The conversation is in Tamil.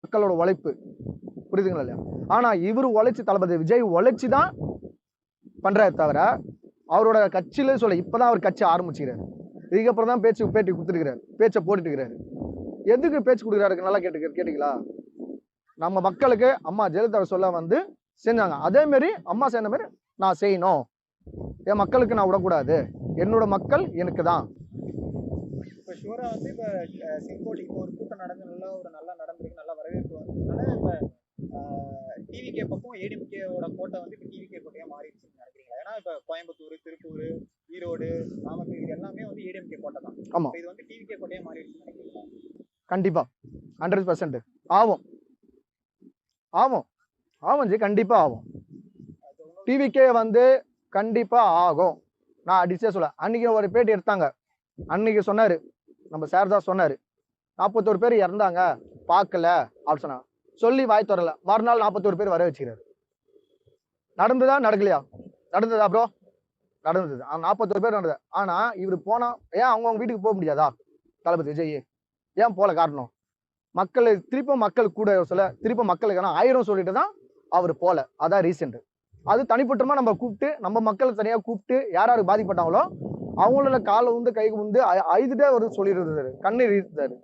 மக்களோட உழைப்பு. புரியுதுங்களா இல்லையா? ஆனா இவரு உழைச்சு தளபதி விஜய் உழைச்சு தான் பண்றாரு தவிர, அவரோட கட்சியில சொல்ல இப்பதான் அவர் கட்சி ஆரம்பிச்சுக்கிறாரு. இதுக்கப்புறம் தான் பேட்டி குடுத்துருக்கிறாரு. பேச்ச போட்டுட்டு இருக்கிறாரு. எதுக்கு பேச்சு குடுக்குறாரு நல்லா கேட்டீங்களா? நம்ம மக்களுக்கு அம்மா ஜெயலலிதா சொல்ல வந்து செஞ்சாங்க. அதே மாதிரி அம்மா செய்த மாதிரி நான் செய்யணும். என் மக்களுக்கு நான் விடக்கூடாது. என்னோட மக்கள் எனக்கு தான். இப்ப ஷூரா வந்து இப்ப செங்கோட்டைக்கு இப்போ ஒரு கூட்டம் நடந்து நல்லா நடந்திருக்கு, நல்லா வரவேற்பு வந்ததுனால இப்ப டிவிகே பக்கம் ஏடிஎம்கேவோட கோட்டை வந்து இப்ப டிவிகே கோட்டையா மாறிடுச்சுன்னு நினைக்கிறீங்களா? ஏன்னா இப்ப கோயம்புத்தூர், திருப்பூர், ஈரோடு, நாமக்கல் இது எல்லாமே வந்து ஏடிஎம்கே கோட்டை தான். ஆமா. இது வந்து டிவிகே கோட்டையா மாறிடுச்சுன்னு நினைக்கிறீங்களா? கண்டிப்பா 100% ஆகும். ஆகும். ஆகும் ஜி, கண்டிப்பா ஆகும். டிவிகே வந்து கண்டிப்பா ஆகும். நான் அடிச்சே சொல்ல. அன்னைக்கு ஒரு பேட்டி எடுத்தாங்க. அன்னைக்கு சொன்னாரு, நம்ம சார் தான் சொன்னாரு, 41 பேர் இறந்தாங்க, பார்க்கல அப்படின்னு சொன்னாங்க. சொல்லி வாய் திறல. மறுநாள் 41 பேர் வர வச்சுக்கிறாரு. நடந்ததா நடக்கலையா? நடந்ததா ப்ரோ? நடந்தது. 41 பேர் நடந்தது. ஆனா இவரு போனா ஏன் அவங்க வீட்டுக்கு போக முடியாதா? தளபதி விஜய் ஏன் போல காரணம்? திருப்ப மக்கள் கூட சொல்ல திருப்ப மக்களுக்கான 1000 சொல்லிட்டு தான் அவரு போல. அதான் ரீசென்ட். அது தனிப்பட்டமா நம்ம கூப்பிட்டு நம்ம மக்களை தனியா கூப்பிட்டு யார் யாரு பாதிக்கப்பட்டாங்களோ அவங்களோட காலை உந்து கை உந்து அழுதுட்டே அவர் சொல்லிட்டு இருந்தாரு. கண்ணீர் ஈர்த்தாரு.